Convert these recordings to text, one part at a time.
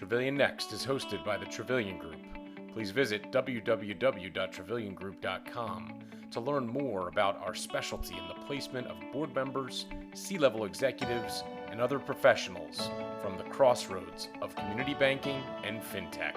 Trevelyan Next is hosted by the Trevelyan Group. Please visit www.trevelyangroup.com to learn more about our specialty in the placement of board members, C-level executives, and other professionals from the crossroads of community banking and fintech.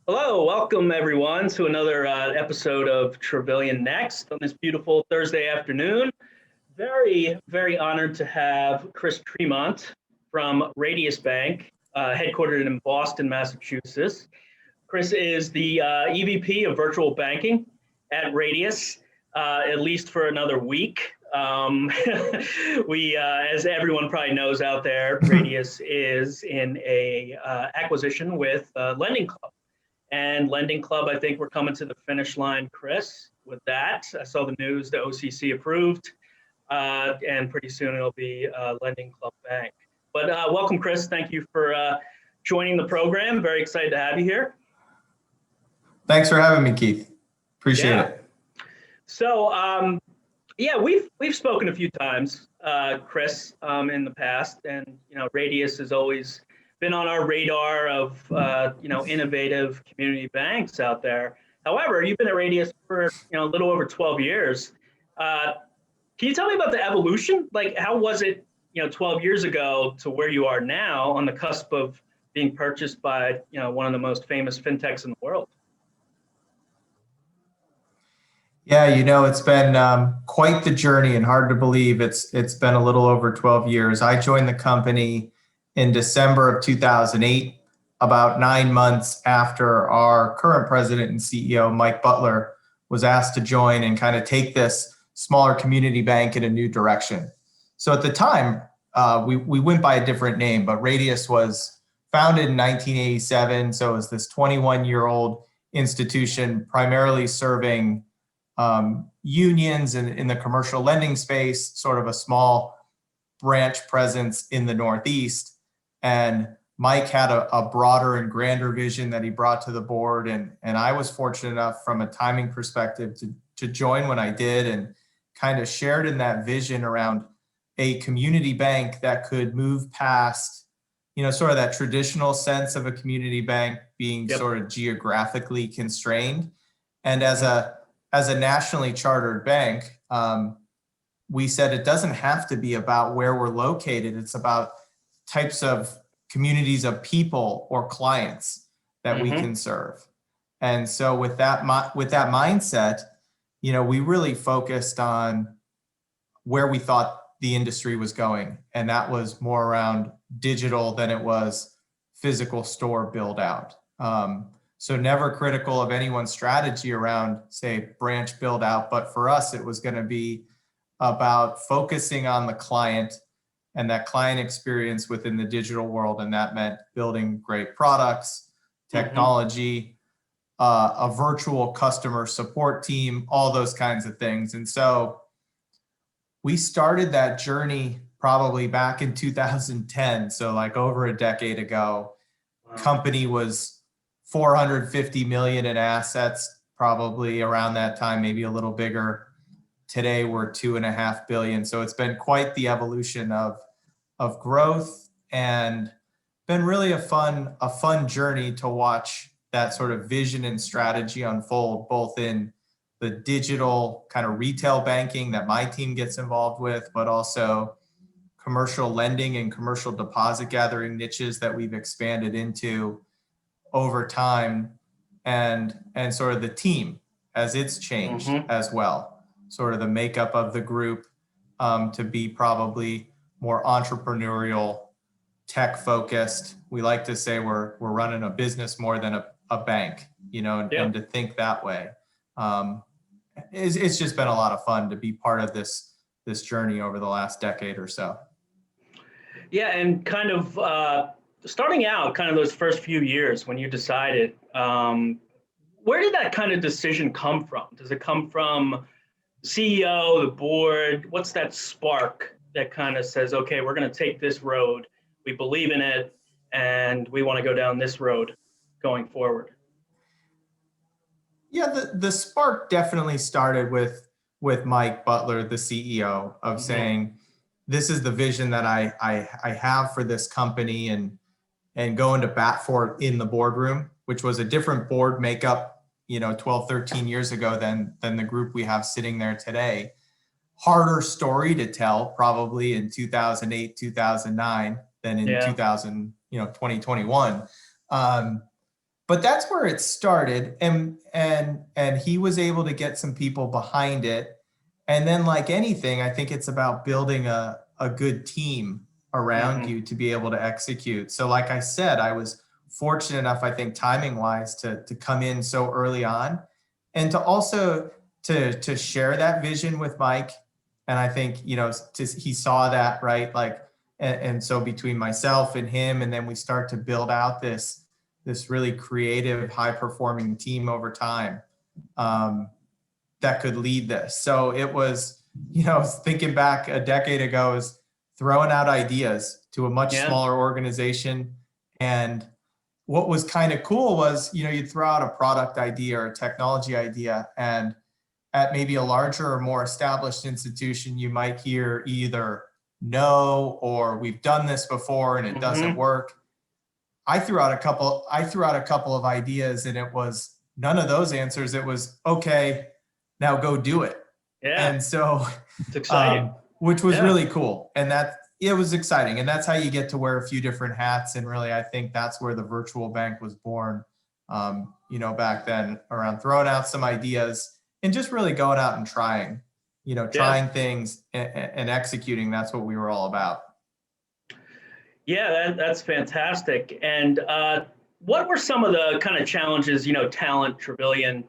Hello, welcome everyone to another episode of Trevelyan Next on this beautiful Thursday afternoon. Very, very honored to have Chris Tremont from Radius Bank, headquartered in Boston, Massachusetts. Chris is the EVP of Virtual Banking at Radius, at least for another week. As everyone probably knows out there, Radius is in a acquisition with LendingClub. And LendingClub, I think we're coming to the finish line, Chris, with that. I saw the news, the OCC approved, and pretty soon it'll be LendingClub Bank. But welcome, Chris. Thank you for joining the program. Very excited to have you here. Thanks for having me, Keith. Appreciate it. So, we've spoken a few times, Chris, in the past, and Radius has always been on our radar of innovative community banks out there. However, you've been at Radius for a little over 12 years. Can you tell me about the evolution? Like, how was it 12 years ago to where you are now on the cusp of being purchased by one of the most famous fintechs in the world? Yeah, it's been quite the journey, and hard to believe it's been a little over 12 years. I joined the company in December of 2008, about 9 months after our current president and CEO, Mike Butler, was asked to join and kind of take this smaller community bank in a new direction. So at the time, we went by a different name, but Radius was founded in 1987. So it was this 21-year-old institution primarily serving unions in the commercial lending space, sort of a small branch presence in the Northeast. And Mike had a broader and grander vision that he brought to the board. And I was fortunate enough from a timing perspective to join when I did, and kind of shared in that vision around a community bank that could move past, sort of that traditional sense of a community bank being sort of geographically constrained. And as a nationally chartered bank, we said it doesn't have to be about where we're located. It's about types of communities of people or clients that we can serve. And so with that mindset, we really focused on where we thought the industry was going. And that was more around digital than it was physical store build out. So never critical of anyone's strategy around, say, branch build out. But for us, it was going to be about focusing on the client and that client experience within the digital world. And that meant building great products, technology, a virtual customer support team, all those kinds of things. And so we started that journey probably back in 2010. So like over a decade ago. Wow. Company was 450 million in assets, probably around that time, maybe a little bigger. Today we're 2.5 billion. So it's been quite the evolution of growth, and been really a fun journey to watch that sort of vision and strategy unfold, both in the digital kind of retail banking that my team gets involved with, but also commercial lending and commercial deposit gathering niches that we've expanded into over time, and sort of the team as it's changed as well. Sort of the makeup of the group to be probably more entrepreneurial, tech focused. We like to say we're running a business more than a bank, and to think that way. It's just been a lot of fun to be part of this journey over the last decade or so. Yeah, and kind of starting out, kind of those first few years when you decided, where did that kind of decision come from? Does it come from CEO, the board? What's that spark that kind of says, okay, we're going to take this road, we believe in it, and we want to go down this road going forward? Yeah, the spark definitely started with Mike Butler, the CEO, of saying, this is the vision that I have for this company, and going to bat for it in the boardroom, which was a different board makeup, 12, 13 years ago than the group we have sitting there today. Harder story to tell probably in 2008, 2009 than in 2021. But that's where it started, and he was able to get some people behind it. And then, like anything, I think it's about building a good team around you to be able to execute. So like I said, I was fortunate enough, I think timing wise, to come in so early on, and to also to share that vision with Mike. And I think, he saw that, right? Like, and so between myself and him, and then we start to build out this really creative, high-performing team over time that could lead this. So it was, thinking back a decade ago, is throwing out ideas to a much smaller organization. And what was kind of cool was, you'd throw out a product idea or a technology idea, and at maybe a larger or more established institution, you might hear either no, or we've done this before and it doesn't work. I threw out a couple of ideas, and it was none of those answers. It was, okay, now go do it. Yeah. And so it's exciting. Which was really cool. And it was exciting. And that's how you get to wear a few different hats. And really, I think that's where the virtual bank was born, back then, around throwing out some ideas and just really going out and trying things and executing. That's what we were all about. Yeah, that's fantastic. And what were some of the kind of challenges, talent, Trevelyan,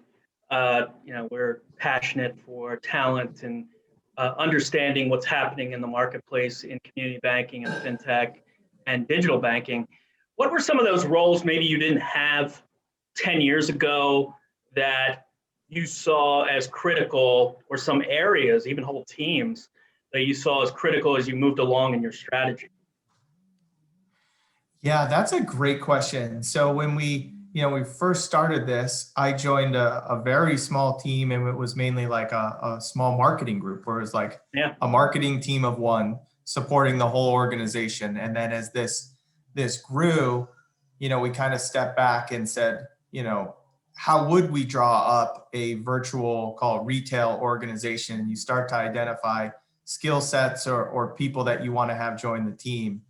we're passionate for talent and understanding what's happening in the marketplace in community banking and fintech and digital banking. What were some of those roles maybe you didn't have 10 years ago that you saw as critical, or some areas, even whole teams, that you saw as critical as you moved along in your strategy? Yeah, that's a great question. So when we first started this, I joined a very small team, and it was mainly like a small marketing group, where it was like a marketing team of one supporting the whole organization. And then as this grew, we kind of stepped back and said, how would we draw up a virtual, called retail organization? You start to identify skill sets or people that you want to have join the team.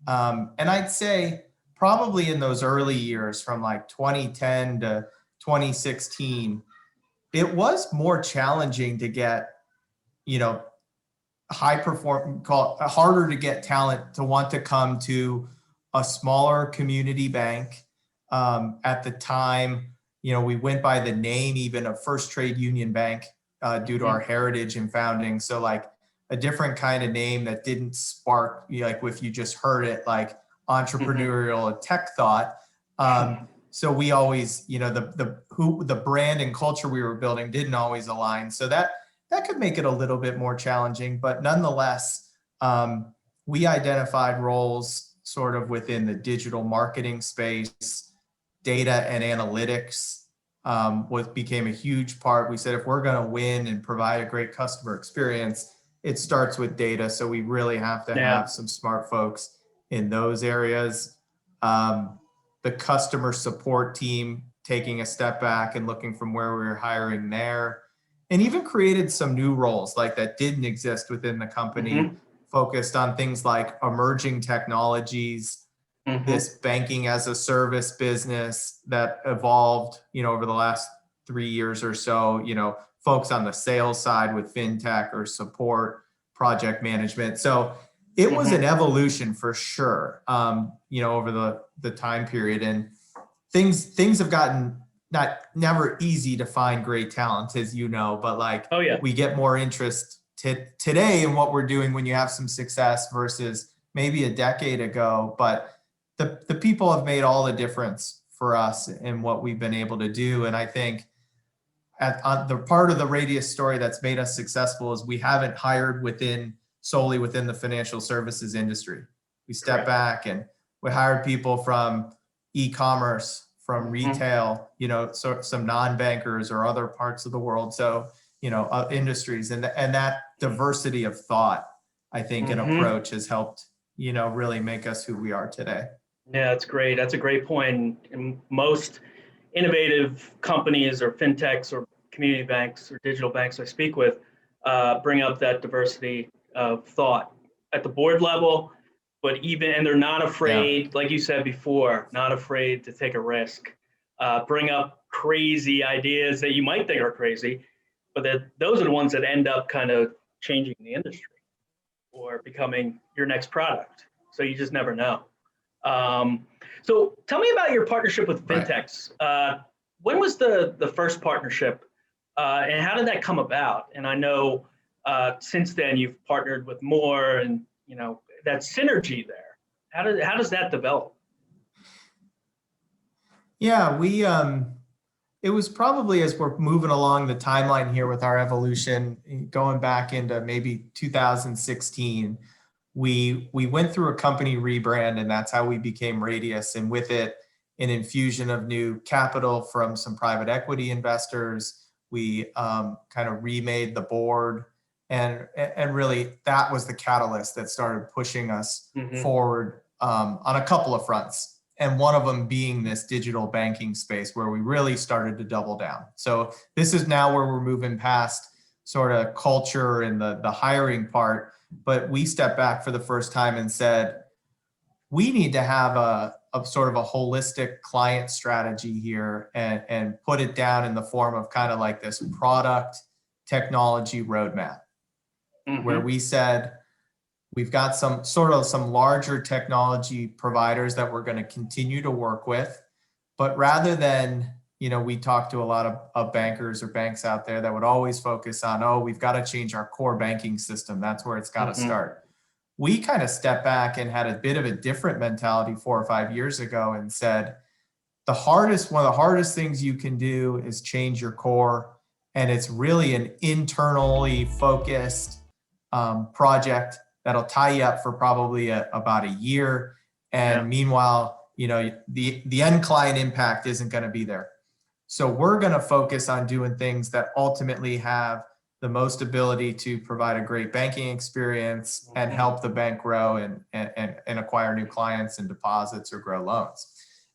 And I'd say probably in those early years, from like 2010 to 2016, it was more challenging to get, harder to get talent to want to come to a smaller community bank. At the time, we went by the name even of First Trade Union Bank due to our heritage and founding. So like a different kind of name that didn't spark, like if you just heard it, like entrepreneurial tech thought. So we always, the brand and culture we were building didn't always align. So that could make it a little bit more challenging, but nonetheless, we identified roles sort of within the digital marketing space. Data and analytics became a huge part. We said, if we're going to win and provide a great customer experience, it starts with data. So we really have to have some smart folks in those areas. The customer support team taking a step back and looking from where we were hiring there, and even created some new roles like that didn't exist within the company, focused on things like emerging technologies, this banking as a service business that evolved, over the last 3 years or so, folks on the sales side with fintech or support, project management. So it was an evolution for sure, over the time period. And things have gotten never easy to find great talent, as but like, we get more interest today in what we're doing when you have some success versus maybe a decade ago. But the people have made all the difference for us in what we've been able to do. And I think the part of the Radius story that's made us successful is we haven't hired solely within the financial services industry. We stepped back and we hired people from e-commerce, from retail, so some non-bankers or other parts of the world. So, industries and that diversity of thought, I think, and approach has helped, really make us who we are today. Yeah, that's great. That's a great point. And most innovative companies or fintechs or community banks or digital banks I speak with bring up that diversity of thought at the board level, and they're not afraid, like you said before, not afraid to take a risk, bring up crazy ideas that you might think are crazy, but those are the ones that end up kind of changing the industry or becoming your next product. So you just never know. So tell me about your partnership with fintechs. When was the first partnership, and how did that come about? And I know since then you've partnered with more, and that synergy there. How does that develop? Yeah, it was probably, as we're moving along the timeline here with our evolution, going back into maybe 2016, we went through a company rebrand, and that's how we became Radius. And with it, an infusion of new capital from some private equity investors. We kind of remade the board, and really that was the catalyst that started pushing us forward on a couple of fronts. And one of them being this digital banking space where we really started to double down. So this is now where we're moving past sort of culture and the hiring part, but we stepped back for the first time and said, we need to have a sort of a holistic client strategy here and put it down in the form of kind of like this product technology roadmap, where we said, we've got some larger technology providers that we're going to continue to work with, but rather than, we talk to a lot of bankers or banks out there that would always focus on, oh, we've got to change our core banking system. That's where it's got to start. We kind of stepped back and had a bit of a different mentality 4 or 5 years ago and said, one of the hardest things you can do is change your core. And it's really an internally focused project that'll tie you up for probably about a year. And meanwhile, the end client impact isn't going to be there. So we're going to focus on doing things that ultimately have the most ability to provide a great banking experience and help the bank grow and acquire new clients and deposits or grow loans.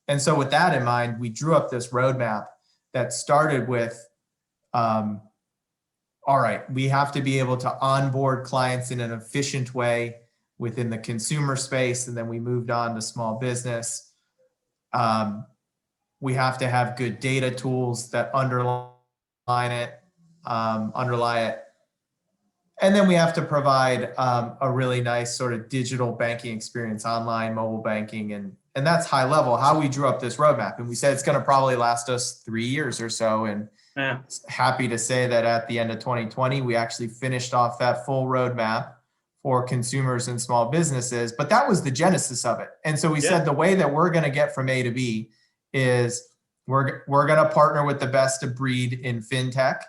And so with that in mind, we drew up this roadmap that started with, all right, we have to be able to onboard clients in an efficient way within the consumer space. And then we moved on to small business. We have to have good data tools that underlie it. And then we have to provide a really nice sort of digital banking experience, online, mobile banking. And that's high level, how we drew up this roadmap. And we said it's going to probably last us 3 years or so. And happy to say that at the end of 2020, we actually finished off that full roadmap for consumers and small businesses. But that was the genesis of it. And so we said the way that we're going to get from A to B is we're going to partner with the best of breed in fintech.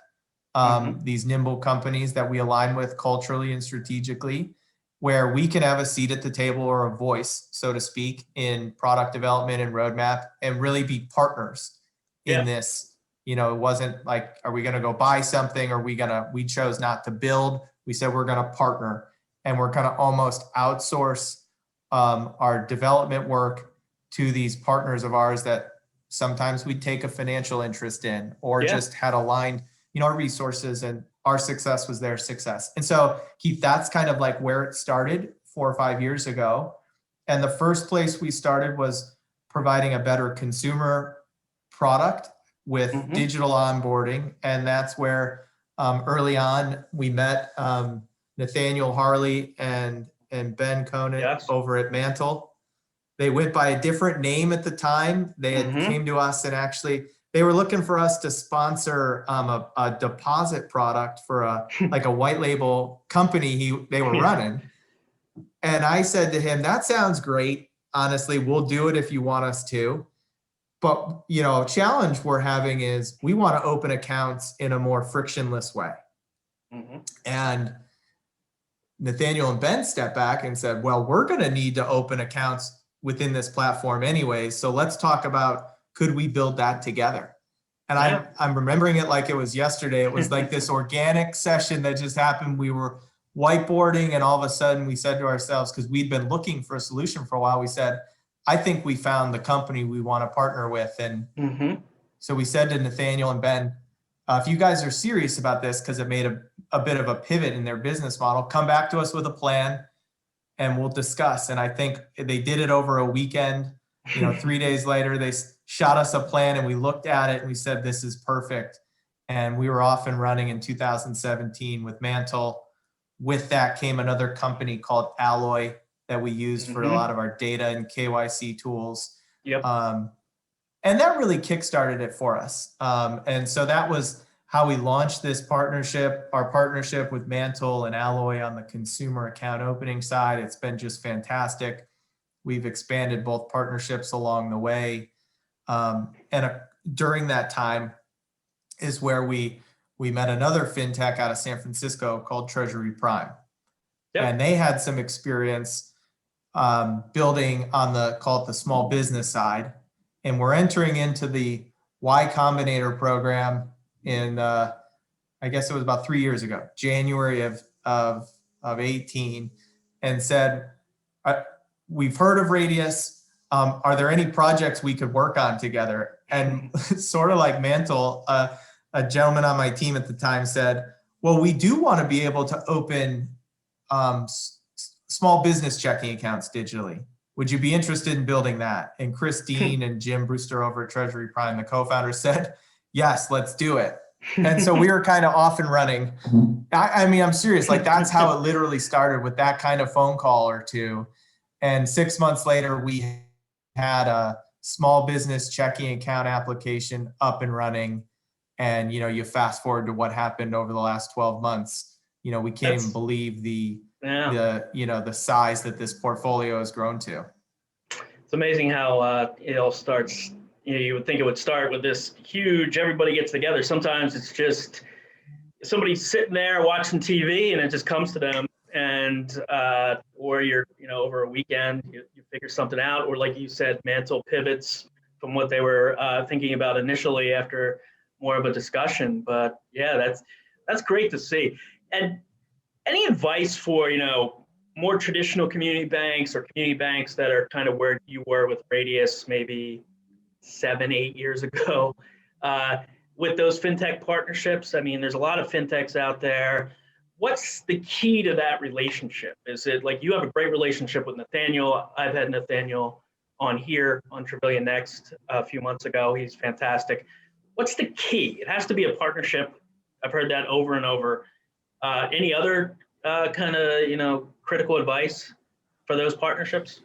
These nimble companies that we align with culturally and strategically, where we can have a seat at the table or a voice, so to speak, in product development and roadmap, and really be partners in this. It wasn't like, are we going to go buy something? Or we chose not to build. We said, we're going to partner, and we're going to almost outsource our development work to these partners of ours that sometimes we take a financial interest in, or just had aligned our resources, and our success was their success. And so, Keith, that's kind of like where it started 4 or 5 years ago. And the first place we started was providing a better consumer product with digital onboarding. And that's where early on we met Nathaniel Harley and Ben Conant over at Mantle. They went by a different name at the time. They had came to us, and actually they were looking for us to sponsor a deposit product for a white label company they were running. And I said to him, that sounds great. Honestly, we'll do it if you want us to. But, a challenge we're having is we want to open accounts in a more frictionless way. And Nathaniel and Ben stepped back and said, well, we're going to need to open accounts within this platform anyway. So let's talk about could we build that together? And Yeah. I'm remembering it like it was yesterday. It was like this organic session that just happened. We were whiteboarding, and all of a sudden we said to ourselves, because we'd been looking for a solution for a while, we said, I think we found the company we want to partner with. And so we said to Nathaniel and Ben, if you guys are serious about this, because it made a bit of a pivot in their business model, come back to us with a plan and we'll discuss. And I think they did it over a weekend. 3 days later, they shot us a plan and we looked at it and we said, this is perfect. And we were off and running in 2017 with Mantle. With that came another company called Alloy that we used for a lot of our data and KYC tools. Yep. And that really kickstarted it for us. And so that was how we launched this partnership, our partnership with Mantle and Alloy on the consumer account opening side. It's been just fantastic. We've expanded both partnerships along the way. During that time is where we met another fintech out of San Francisco called Treasury Prime. Yep. And they had some experience building on call it the small business side. And we're entering into the Y Combinator program in, I guess it was about 3 years ago, January of 18, and said, we've heard of Radius. Are there any projects we could work on together? And sort of like Mantle, a gentleman on my team at the time said, well, we do want to be able to open small business checking accounts digitally. Would you be interested in building that? And Chris Dean and Jim Brewster over at Treasury Prime, the co-founders, said, yes, let's do it. And so we were kind of off and running. I mean, I'm serious. Like, that's how it literally started, with that kind of phone call or two. And 6 months later, we had a small business checking account application up and running. And, you fast forward to what happened over the last 12 months. We can't even believe the size that this portfolio has grown to. It's amazing how it all starts. You would think it would start with this huge, everybody gets together. Sometimes it's just somebody sitting there watching TV and it just comes to them, and or you're over a weekend you figure something out, or like you said, Mantle pivots from what they were thinking about initially after more of a discussion. But yeah, that's great to see. And any advice for more traditional community banks or community banks that are kind of where you were with Radius maybe 7-8 years ago, with those fintech partnerships? I mean, there's a lot of fintechs out there. What's the key to that relationship? Is it like you have a great relationship with Nathaniel? I've had Nathaniel on here on Trevelyan Next a few months ago. He's fantastic. What's the key? It has to be a partnership. I've heard that over and over. Any other kind of critical advice for those partnerships?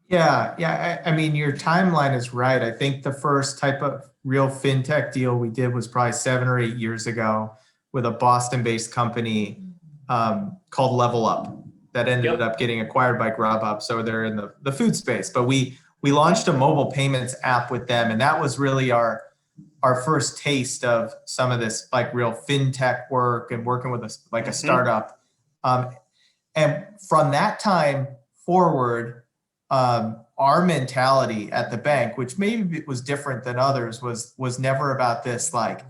Yeah. I mean, your timeline is right. I think the first type of real fintech deal we did was probably 7 or 8 years ago with a Boston-based company called Level Up that ended up getting acquired by Grubhub. So they're in the food space. But we launched a mobile payments app with them, and that was really our first taste of some of this like real fintech work and working with a startup. And from that time forward, our mentality at the bank, which maybe was different than others, was never about this like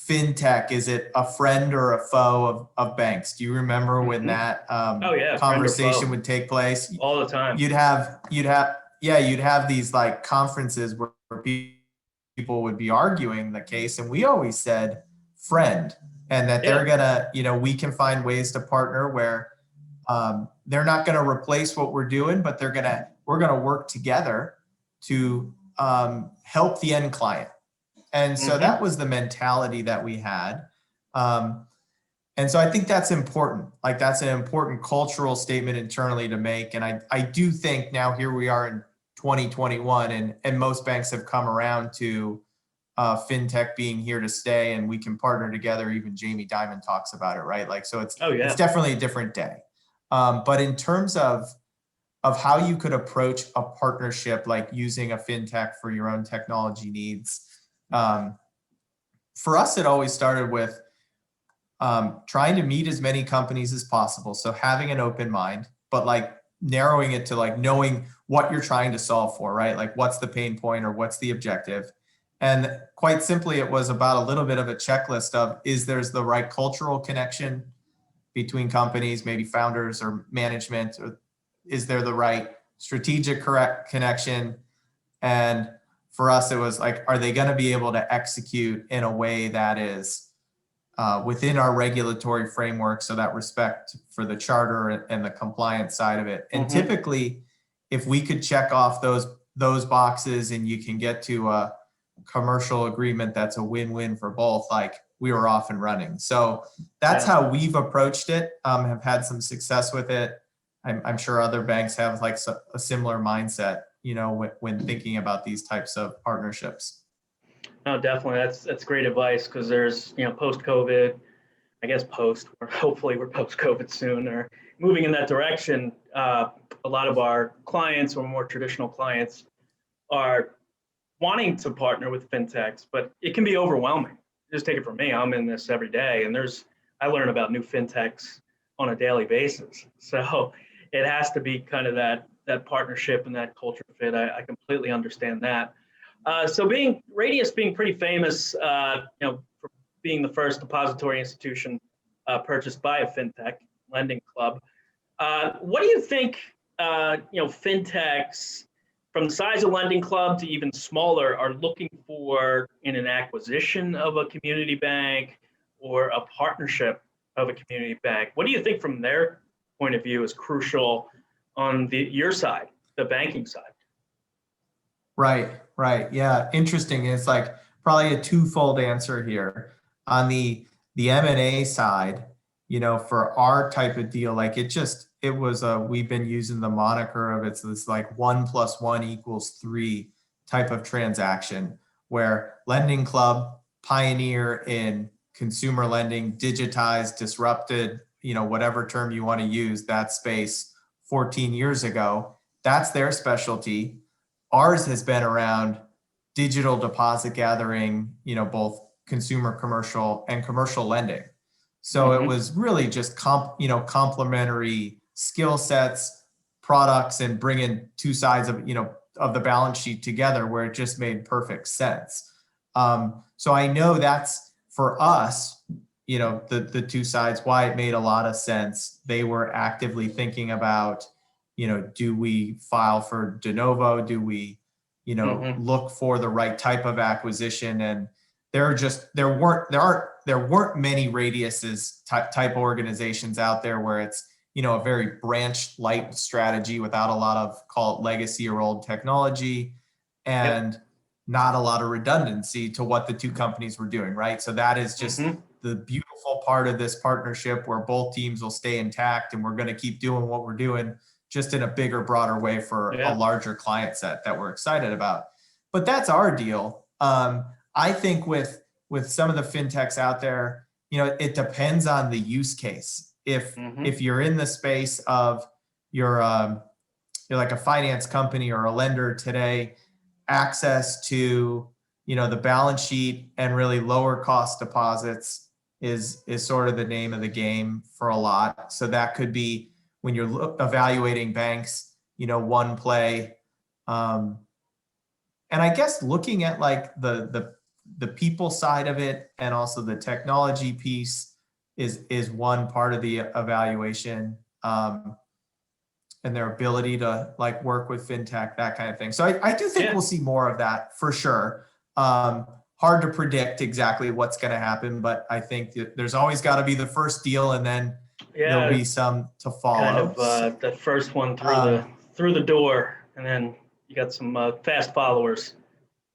fintech. Is it a friend or a foe of banks? Do you remember when that conversation would take place? All the time. You'd have these like conferences where people would be arguing the case, and we always said friend, and that they're gonna, we can find ways to partner where they're not going to replace what we're doing, but we're going to work together to help the end client. And so that was the mentality that we had. And so I think that's important. Like, that's an important cultural statement internally to make. And I do think now here we are in 2021, and most banks have come around to fintech being here to stay, and we can partner together. Even Jamie Dimon talks about it, right? Like, so it's definitely a different day. But in terms of how you could approach a partnership, like using a fintech for your own technology needs, for us, it always started with trying to meet as many companies as possible. So having an open mind, but like narrowing it to like knowing what you're trying to solve for, right? Like what's the pain point or what's the objective? And quite simply, it was about a little bit of a checklist of, is there's the right cultural connection between companies, maybe founders or management, or is there the right strategic correct connection? And for us, it was like, are they going to be able to execute in a way that is within our regulatory framework, so that respect for the charter and the compliance side of it. And typically, if we could check off those boxes and you can get to a commercial agreement that's a win-win for both, like we were off and running. So that's how we've approached it, have had some success with it. I'm sure other banks have like a similar mindset, you know, when thinking about these types of partnerships. No, definitely. That's great advice, because there's, you know, post-COVID, I guess hopefully we're post-COVID soon, or moving in that direction. A lot of our clients, or more traditional clients, are wanting to partner with fintechs, but it can be overwhelming. Just take it from me. I'm in this every day, and I learn about new fintechs on a daily basis. So it has to be kind of that partnership and that culture fit. I completely understand that. So Radius being pretty famous, you know, for being the first depository institution purchased by a fintech, LendingClub. What do you think, you know, fintechs from the size of LendingClub to even smaller are looking for in an acquisition of a community bank or a partnership of a community bank? What do you think from their point of view is crucial on your side, the banking side? Right. Yeah, interesting. It's like probably a twofold answer here. On the M&A side, you know, for our type of deal, like we've been using the moniker of it's this like 1 + 1 = 3 type of transaction, where LendingClub, pioneer in consumer lending, digitized, disrupted, you know, whatever term you want to use, that space 14 years ago. That's their specialty. Ours has been around digital deposit gathering, you know, both consumer, commercial, and commercial lending. So it was really just complementary skill sets, products, and bringing two sides of, you know, of the balance sheet together, where it just made perfect sense. So I know that's for us, you know, the two sides, why it made a lot of sense. They were actively thinking about, you know, do we file for de novo? Do we, you know, look for the right type of acquisition? And there weren't many Radius's type organizations out there where it's, you know, a very branch light strategy without a lot of, call it, legacy or old technology, and not a lot of redundancy to what the two companies were doing, right? So that is just the beautiful part of this partnership, where both teams will stay intact, and we're going to keep doing what we're doing, just in a bigger, broader way for a larger client set that we're excited about. But that's our deal. I think with some of the fintechs out there, you know, it depends on the use case. If you're in the space of you're like a finance company or a lender today, access to, you know, the balance sheet and really lower cost deposits is sort of the name of the game for a lot. So that could be, when you're evaluating banks, you know, one play. And I guess looking at like the people side of it, and also the technology piece is one part of the evaluation, and their ability to like work with fintech, that kind of thing. So I do think we'll see more of that for sure. Hard to predict exactly what's going to happen, but I think that there's always got to be the first deal, and then there'll be some to follow. Kind of that first one through the door, and then you got some fast followers.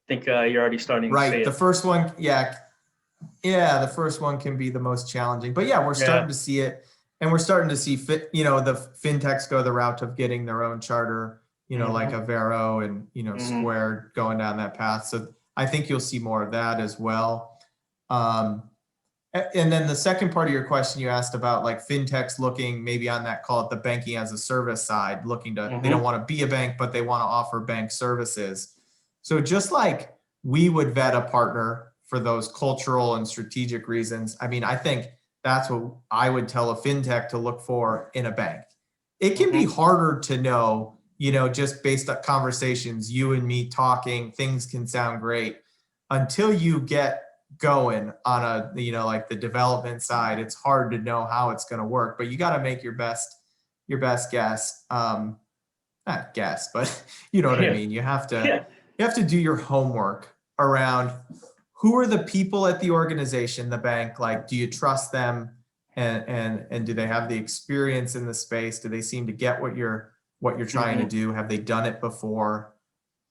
I think you're already starting to see it. The first one, the first one can be the most challenging. But we're starting to see it, and we're starting to see the fintechs go the route of getting their own charter, you know, like a Vero and, you know, Square going down that path. So I think you'll see more of that as well. And then the second part of your question, you asked about like fintechs looking maybe on that, call it the banking as a service side, looking to, they don't want to be a bank, but they want to offer bank services. So just like we would vet a partner for those cultural and strategic reasons, I mean, I think that's what I would tell a fintech to look for in a bank. it can be harder to know, just based on conversations, you and me talking, things can sound great until you get going on like the development side. It's hard to know how it's going to work, but you got to make your best guess. Not guess, but you know what I mean? You have to do your homework around who are the people at the organization, the bank, like, do you trust them? And do they have the experience in the space? Do they seem to get what you're trying to do? Have they done it before?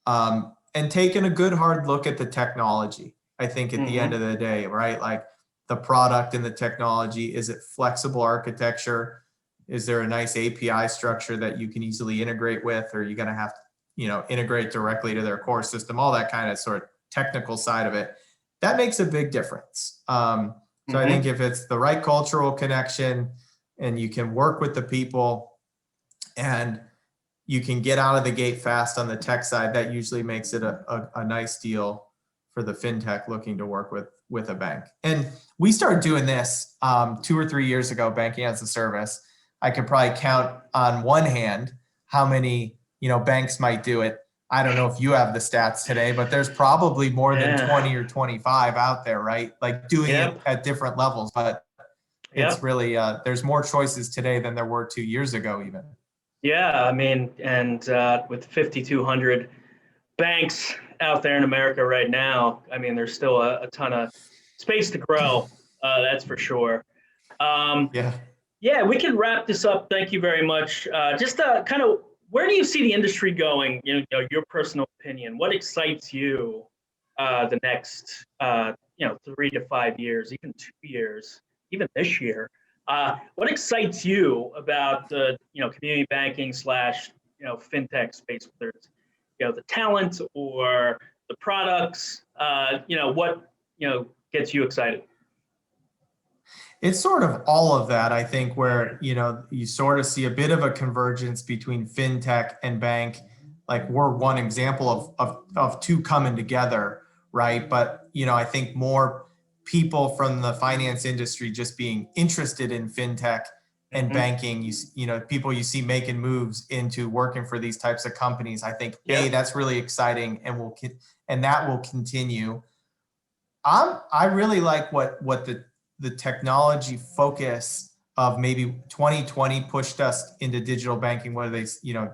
And taking a good hard look at the technology. I think at the end of the day, right? Like the product and the technology, is it flexible architecture? Is there a nice API structure that you can easily integrate with, or are you going to have to, integrate directly to their core system? All that kind of sort of technical side of it, that makes a big difference. So I think if it's the right cultural connection and you can work with the people and you can get out of the gate fast on the tech side, that usually makes it a nice deal for the fintech looking to work with a bank. And we started doing this 2 or 3 years ago, banking as a service. I could probably count on one hand how many banks might do it. I don't know if you have the stats today, but there's probably more than 20 or 25 out there, right? Like doing it at different levels, but it's really, there's more choices today than there were 2 years ago even. Yeah, I mean, and with 5,200 banks out there in America right now, I mean, there's still a ton of space to grow, that's for sure. Yeah, we can wrap this up. Thank you very much. Just kind of, where do you see the industry going? Your personal opinion. What excites you the next 3 to 5 years, even 2 years, even this year? What excites you about the community banking / fintech space, whether it's the talent or the products? What gets you excited? It's sort of all of that, I think, where, you sort of see a bit of a convergence between fintech and bank. Like we're one example of two coming together, right? But, I think more people from the finance industry just being interested in fintech and banking, people you see making moves into working for these types of companies. I think, that's really exciting and that will continue. I really like what the technology focus of maybe 2020 pushed us into digital banking, whether they,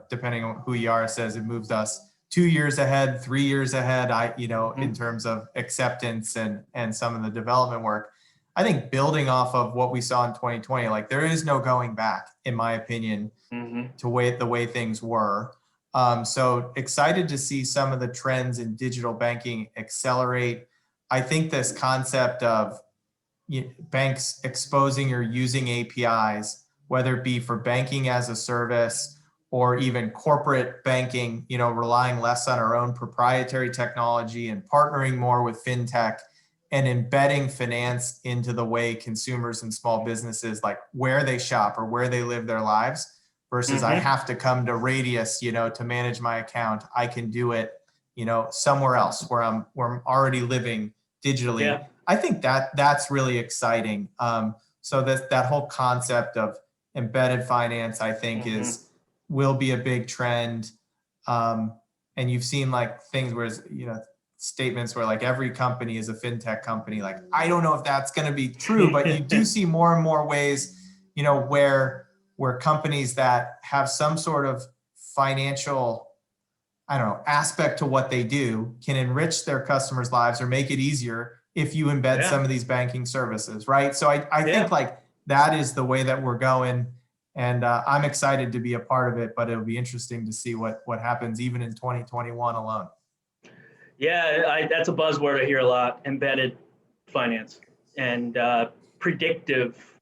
depending on who you are, says it moved us 2 years ahead, 3 years ahead, in terms of acceptance and some of the development work. I think building off of what we saw in 2020, like there is no going back, in my opinion, to the way things were. So excited to see some of the trends in digital banking accelerate. I think this concept of banks exposing or using APIs, whether it be for banking as a service or even corporate banking, relying less on our own proprietary technology and partnering more with fintech and embedding finance into the way consumers and small businesses, like where they shop or where they live their lives versus I have to come to Radius, to manage my account. I can do it, somewhere else where I'm already living digitally. Yeah. I think that's really exciting. So that whole concept of embedded finance, I think will be a big trend. And you've seen like things where, statements where like every company is a fintech company. Like, I don't know if that's going to be true, but you do see more and more ways, where companies that have some sort of financial, aspect to what they do can enrich their customers' lives or make it easier if you embed some of these banking services, right? So I think like that is the way that we're going, and I'm excited to be a part of it, but it'll be interesting to see what happens even in 2021 alone. Yeah, that's a buzzword I hear a lot, embedded finance and predictive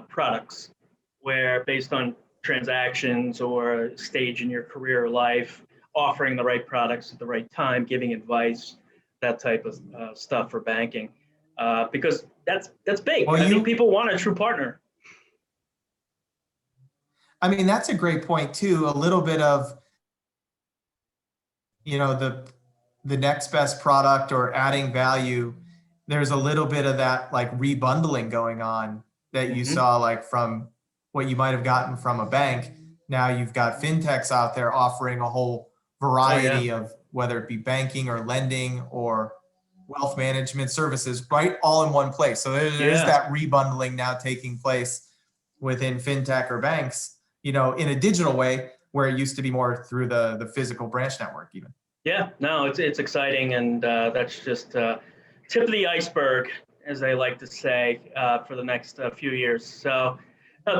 products, where based on transactions or stage in your career or life, offering the right products at the right time, giving advice, that type of stuff for banking, because that's big. Well, I mean, people want a true partner. I mean, that's a great point too. A little bit of, the next best product or adding value. There's a little bit of that like rebundling going on that you saw like from what you might have gotten from a bank. Now you've got fintechs out there offering a whole variety of whether it be banking or lending or wealth management services, right? All in one place. So there is that rebundling now taking place within fintech or banks, in a digital way where it used to be more through the physical branch network even. Yeah, no, it's exciting, and that's just tip of the iceberg, as they like to say, for the next few years. So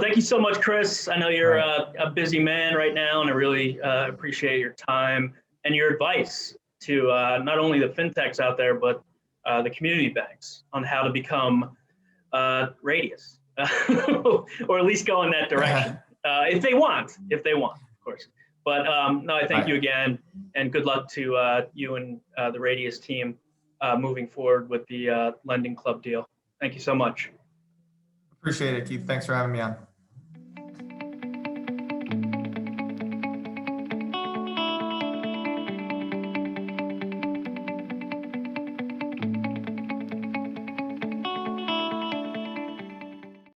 thank you so much, Chris. I know you're a busy man right now, and I really appreciate your time and your advice to not only the fintechs out there, but the community banks on how to become Radius, or at least go in that direction, if they want, of course. But no, I thank you again, and good luck to you and the Radius team moving forward with the LendingClub deal. Thank you so much. Appreciate it, Keith. Thanks for having me on.